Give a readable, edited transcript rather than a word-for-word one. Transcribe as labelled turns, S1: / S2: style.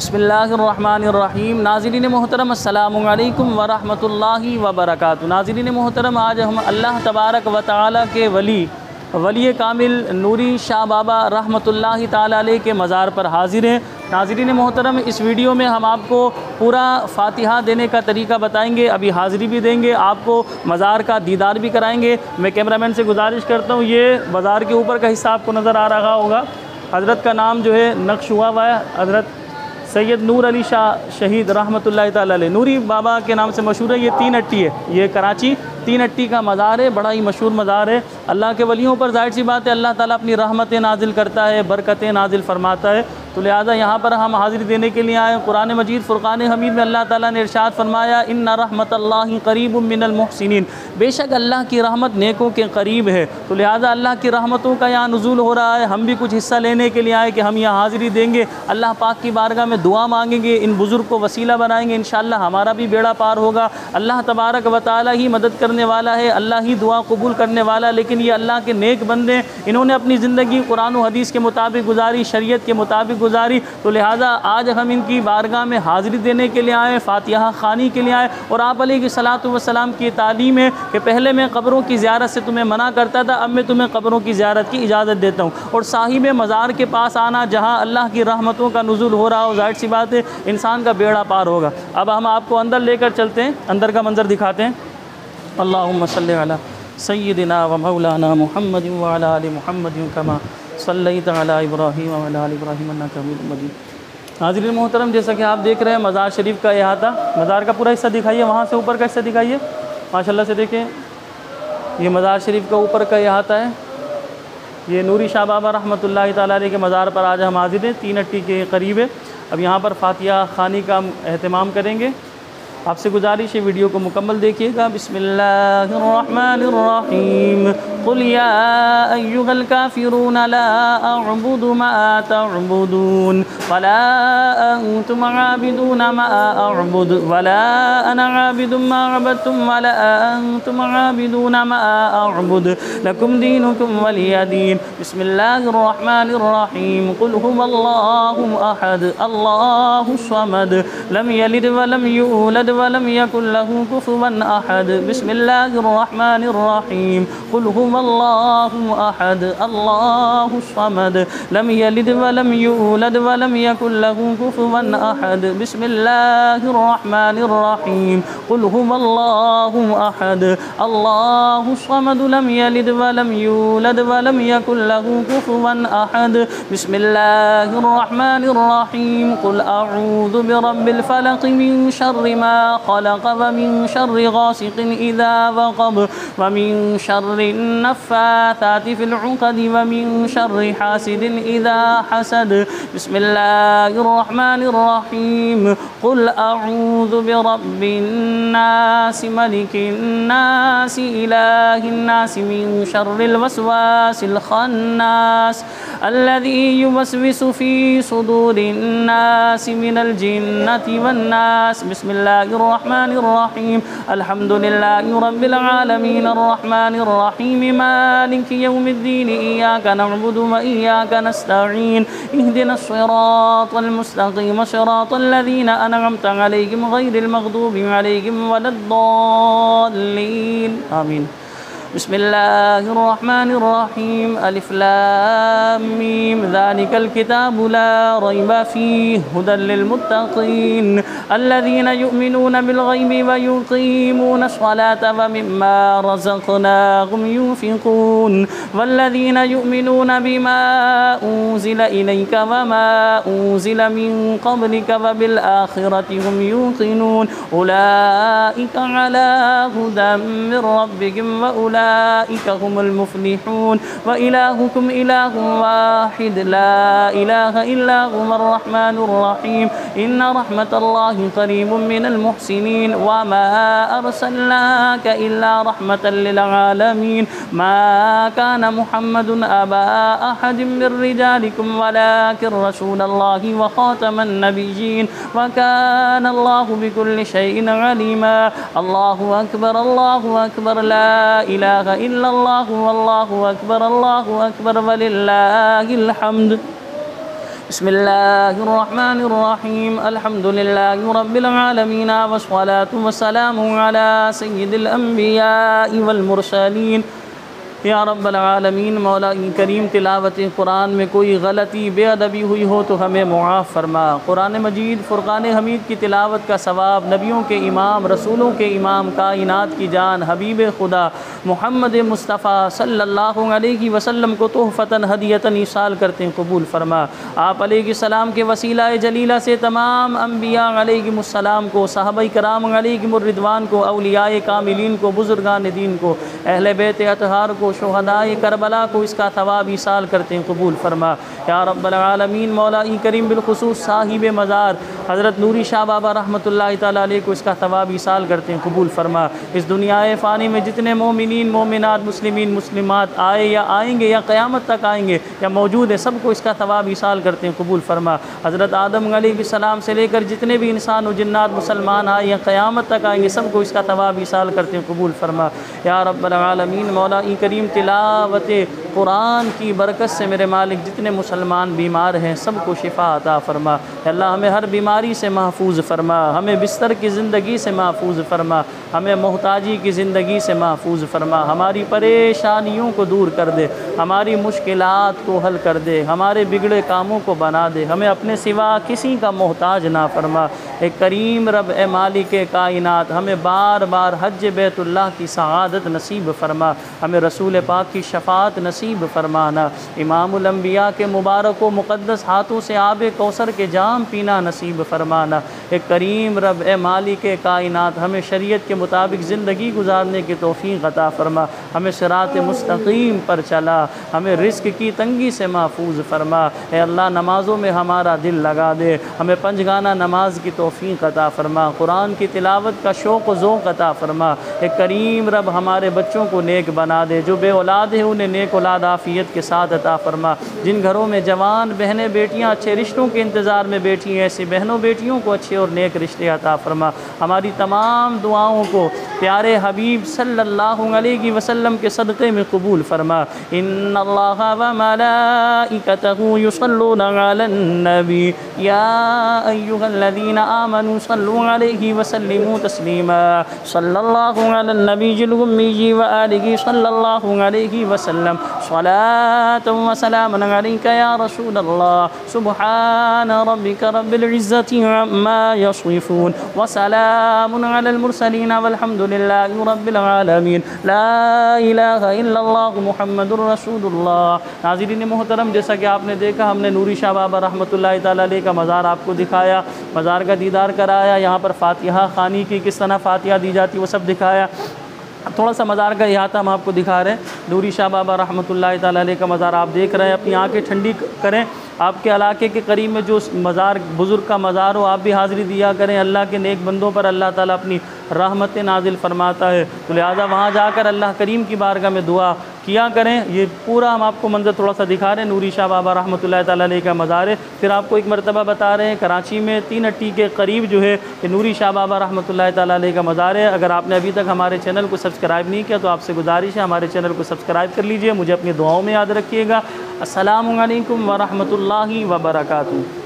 S1: बिस्मिल्लाहिर्रहमानिर्रहीम। नाज़रीन मोहतरम अस्सलामु अलैकुम व रहमतुल्लाहि व बरकातुहू। नाज़रीन मोहतरम, आज हम अल्लाह तबारक व तआला के वली कामिल नूरी शाह बाबा रहमतुल्लाहि ताला अलैह के मज़ार पर हाज़िर हैं। नाज़रीन मोहतरम, इस वीडियो में हम आपको पूरा फ़ातिहा देने का तरीका बताएंगे, अभी हाज़िरी भी देंगे, आपको मज़ार का दीदार भी कराएंगे। मैं कैमरामैन से गुजारिश करता हूँ, ये मज़ार के ऊपर का हिस्सा आपको नज़र आ रहा होगा। हज़रत का नाम जो है नक्श हुआ हुआ है, हज़रत सैयद नूर अली शाह शहीद रहमतुल्लाहि ताला अलैह नूरी बाबा के नाम से मशहूर है। ये 3 अट्टी है, ये कराची 3 अट्टी का मज़ार है, बड़ा ही मशहूर मज़ार है। अल्लाह के वलियों पर ज़ाहिर सी बात है अल्लाह ताला अपनी रहमतें नाजिल करता है, बरकतें नाजिल फरमाता है। तो लिहाजा यहाँ पर हम हाज़िरी देने के लिए आए। कुरान मजीद फ़ुरक़ान हमीद में अल्लाह ताला ने इरशाद फरमाया, इन्ना रहमतल्लाहि क़रीबुम मिनल मुहसिनीन, बेशक अल्लाह की रहमत नेकों के करीब है। तो लिहाजा अल्लाह की रहमतों का यहाँ नुज़ूल हो रहा है, हम भी कुछ हिस्सा लेने के लिए आए कि हम यहाँ हाज़िरी देंगे, अल्लाह पाक की बारगाह में दुआ मांगेंगे, इन बुज़ुर्ग को वसीला बनाएंगे, इंशाअल्लाह हमारा भी बेड़ा पार होगा। अल्लाह तबारक व तआला ही मदद करने वाला है, अल्लाह ही दुआ कबूल करने वाला। लेकिन ये अल्लाह के नेक बंदे, इन्होंने अपनी ज़िंदगी कुरान व हदीस के मुताबिक गुजारी, शरीयत के मुताबिक गुजारी। तो लिहाजा आज हम इनकी बारगाह में हाज़िरी देने के लिए आए, फ़ातिहा ख़ानी के लिए आए। और आप अलैहिस्सलातु वस्सलाम की तालीम है कि पहले मैं क़ब्रों की ज़ियारत से तुम्हें मना करता था, अब मैं तुम्हें क़ब्रों की ज़ियारत की इजाज़त देता हूँ। और साहिब मज़ार के पास आना, जहाँ अल्लाह की रहमतों का नुज़ूल हो रहा हो, ज़ाहिर सी बात है इंसान का बेड़ा पार होगा। अब हम आपको अंदर लेकर चलते हैं, अंदर का मंज़र दिखाते हैं। अल्लाहुम्मा सल्लि अला सय्यिदिना व मौलाना मुहम्मदिन व अला आलि मुहम्मदिन कमा सल्लैता अला इब्राहीम व अला आलि इब्राहीम इन्नका हमीदुम मजीद। नाज़रीन मोहतरम, जैसा कि आप देख रहे हैं मज़ार शरीफ का अहाता, मज़ार का पूरा हिस्सा दिखाइए, वहाँ से ऊपर का हिस्सा दिखाइए, माशाल्लाह से देखें। ये मज़ार शरीफ का ऊपर का अहाता है। ये नूरी शाह बाबा रहमतुल्लाहि ताला अलैह के मज़ार पर आज हम हाज़िर हैं, 3 अट्टी के करीब है। अब यहाँ पर फ़ातिहा ख़ानी का एहतमाम करेंगे। आपसे गुजारिश है वीडियो को मुकम्मल देखिएगा। बिस्मिल्लाहिर्रहमानिर्रहीम। क़ुल या अय्युहल काफ़िरून ला अअबुदु मा तअबुदून वला अंतुम आबिदून मा अअबुदु वला अना आबिदुम मा अबदतुम वला अंतुम आबिदून मा अअबुदु लकुम दीनुकुम वलिय दीन। बिस्मिल्लाहिर्रहमानिर्रहीम। क़ुल हुवल्लाहु अहद अल्लाहुस समद लम यलिद वलम यूलद वलम यकुल लहू कुफुवन अहद। बिस्मिल्लाहिर्रहमानिर्रहीम। क़ुल हुवल्लाहु अहद अल्लाहुस समद लम यलिद वलम यूलद वलम यकुल लहू कुफुवन अहद। बिस्मिल्लाहिर्रहमानिर्रहीम। क़ुल हुवल्लाहु अहद अल्लाहुस समद लम यलिद वलम यूलद वलम यकुल लहू कुफुवन अहद। बिस्मिल्लाहिर्रहमानिर्रहीम। क़ुल अऊज़ु बिरब्बिल फलक़ मिन शर्रि मा खलक़ व मिन शर्रि गासिक़िन इज़ा वक़ब व मिन शर्रि नफ़्फ़ाथाति फ़िल उक़द व मिन शर्रि हासिदिन इज़ा हसद। बिस्मिल्लाहिर्रहमानिर्रहीम। क़ुल अऊज़ु बिरब्बिन नास मलिकिन नास इलाहिन नास मिन शर्रिल वस्वासिल खन्नास अल्लज़ी युवस्विसु फ़ी सुदूरिन नास मिनल जिन्नति वन नास। बिस्मिल्लाहिर्रहमानिर्रहीम। अल्हम्दुलिल्लाहि रब्बिल आलमीन अर्रहमानिर्रहीम मालिकि यौमिद्दीन इय्याका नअबुदु व इय्याका नस्तईन इहदिनस सिरातल मुस्तक़ीम सिरातल लज़ीना अनअमता अलैहिम गैरिल मग़दूबि अलैहिम वलद्दाल्लीन। आमीन। बिस्मिल्लाहिर्रहमानिर्रहीम। अलिफ लाम मीम ज़ालिकल किताबु ला रैब फ़ीहि हुदल लिल मुत्तक़ीन अल्लज़ीना युमिनूना बिल ग़ैबि व युक़ीमूना अस्सलाता व मिम्मा रज़क़नाहुम युनफ़िक़ून वल्लज़ीना युमिनूना बिमा उन्ज़िला इलैका व मा उन्ज़िला मिन क़ब्लिका व बिल आख़िरति हुम युक़िनून उलाइका अला हुदम मिन रब्बिहिम व उलाइका हुमुल मुफ़्लिहून व इलाहुकुम इलाहुन वाहिद ला इलाहा इल्ला हुवर रहमानुर रहीम इन्ना रहमतल्लाहि क़रीबुम मिनल मुहसिनीन व मा अरसलनाका इल्ला रहमतल लिल आलमीन। मा काना मुहम्मदुन अबा अहदिम मिर रिजालिकुम वलाकिन रसूलल्लाहि व ख़ातमन नबिय्यीन व काना अल्लाहु बिकुल्लि शैइन अलीमा। अल्लाहु अकबर ला इलाहा इल्लल्लाहु वल्लाहु अकबर वलिल्लाहिल हम्द। बिस्मिल्लाहिर्रहमानिर्रहीम अल्हम्दुलिल्लाहि रब्बिल आलमीन वस्सलातु वस्सलामु अला सय्यिदिल अंबिया वल मुरसलीन या रब्बल आलमीन। मौला करीम तिलावत कुरान में कोई गलती बेअदबी हुई हो तो हमें मुआफ़ फरमा। कुरान मजीद फ़ुरक़ान हमीद की तिलावत का सवाब नबियों के इमाम रसूलों के इमाम कायनात की जान हबीब खुदा मुहम्मद मुस्तफ़ा सल्लल्लाहु अलैहि वसल्लम को तोहफ़तन हदियतन ईसाल करते हैं कबूल फरमा। आप अलैहिस्सलाम के वसीला जलीला से तमाम अम्बिया अलैहिमुस्सलाम को, सहाबा कराम अलैहिमुर्रिदवान को, औलियाए कामिलीन को, बुज़ुर्गान दीन को, अहले बैत अतहार को, शुहदाए करबला को इसका थवाब ईसाल करते हैं कबूल फरमा या रब्बल आलमीन। मौला करीम बिलखुसूस साहिब मज़ार हज़रत नूरी शाह बाबा रहमतुल्लाहि तआला अलैह को इसका थवाब ईसाल करते हैं कबूल फरमा। इस दुनियाए फ़ानी में जितने मोमिनीन मोमिनात मुस्लिमीन मुस्लिमात आए या आएंगे या क़यामत तक आएंगे या मौजूद है, सबको इसका थवाब ईसाल करते हैं कबूल फरमा। हज़रत आदम अलैहिस्सलाम से लेकर जितने भी इंसान व जिन्नात मुसलमान आए या क़यामत तक आएंगे, सबको इसका थवाब ईसाल करते हैं कबूल फरमा या रब्बल आलमीन। मौला करीम तिलावत कुरान की बरकत से मेरे मालिक जितने मुसलमान बीमार हैं सबको शिफा अता फ़रमा। अल्लाह हमें हर बीमारी से महफूज फ़रमा, हमें बिस्तर की ज़िंदगी से महफूज फ़रमा, हमें मोहताजी की ज़िंदगी से महफूज फ़रमा, हमारी परेशानियों को दूर कर दे, हमारी मुश्किलात को हल कर दे, हमारे बिगड़े कामों को बना दे, हमें अपने सिवा किसी का मोहताज ना फ़रमा। एक करीम रब ए मालिक कायनात हमें बार बार हज बैतुल्लाह की सआदत नसीब फ़रमा, हमें रसूल पाक की शफ़ाअत नसीब फ़रमाना, इमामुल अंबिया के मुबारक व मुक़द्दस हाथों से आब कौसर के जाम पीना नसीब फ़रमाना। एक करीम रब ए मालिक कायनात हमें शरीयत के मुताबिक ज़िंदगी गुजारने की तौफ़ीक़ अता फ़रमा, हमें सिरात मुस्तक़ीम पर चला, हमें रिज़्क़ की तंगी से महफूज फ़रमा। ए अल्लाह नमाज़ों में हमारा दिल लगा दे, हमें पंजगाना नमाज की तौफ़ीक़ अता फ़रमा, कुरान की तिलावत का शौक़ व ज़ौक़ अता फ़रमा। एक करीम रब हमारे बच्चों को नेक बना दे, जो बे औलाद है उन्हें नेक औलाद आफ़ियत के साथ अता फ़रमा। जिन घरों में जवान बहनें बेटियां अच्छे रिश्तों के इंतज़ार में बैठी हैं, ऐसी बहनों बेटियों को अच्छे और नेक रिश्ते अता फ़रमा। हमारी तमाम दुआओं को प्यारे हबीब सल्लल्लाहु अलैहि वसल्लम के सदक़े में कबूल फ़रमा। इन्नल्लाहा व मलाइकतहु युसल्लूना अलन नबी या अय्युहल्लज़ीना आमनू सल्लू अलैहि वसल्लिमू तस्लीमा सल्लल्लाहु अलैहि नबीजिल उम्मी व आलिहि सल्लल्लाहु अलैहि वसल्लम सलातन व सलामन अलैका या रसूलल्लाह। सुब्हान रब्बिका रब्बिल इज़्ज़ति अम्मा यसिफून व सलामुन अलल मुरसलीन वल्हम्दुलिल्लाहि रब्बिल आलमीन। ला इलाहा इल्लल्लाह मुहम्मदुर रसूलुल्लाह। नाज़रीन मोहतरम, जैसा कि आपने देखा हमने नूरी शाह बाबा रहमतुल्लाहि तआला अलैह का मज़ार आपको दिखाया, मज़ार का दीदार कराया, यहाँ पर फ़ातिहा ख़ानी की किस तरह फ़ातिहा दी जाती है वो सब दिखाया। थोड़ा सा मज़ार का इहाता हम आपको दिखा रहे हैं। नूरी शाह बाबा रहमतुल्लाहि तआला अलैह का मज़ार आप देख रहे हैं, अपनी आँखें ठंडी करें। आपके इलाके के करीब में जो मज़ार बुज़ुर्ग का मज़ार हो, आप भी हाज़िरी दिया करें। अल्लाह के नेक बंदों पर अल्लाह ताला अपनी रहमतें नाजिल फरमाता है, तो लिहाजा वहाँ जाकर अल्लाह करीम की बारगाह में दुआ किया करें। ये पूरा हम आपको मंज़र थोड़ा सा दिखा रहे हैं। नूरी शाह बाबा रहमतुल्लाहि तआला अलैह का मज़ार है। फिर आपको एक मरतबा बता रहे हैं, कराची में 3 अट्टी के करीब जो है ये नूरी शाह बाबा रहमतुल्लाहि तआला अलैह का मज़ार है। अगर आपने अभी तक हमारे चैनल को सब्सक्राइब नहीं किया तो आपसे गुजारिश है हमारे चैनल को सब्सक्राइब कर लीजिए। मुझे अपनी दुआओं में याद रखिएगा। अस्सलामु अलैकुम व रहमतुल्लाहि व बरकातुहू।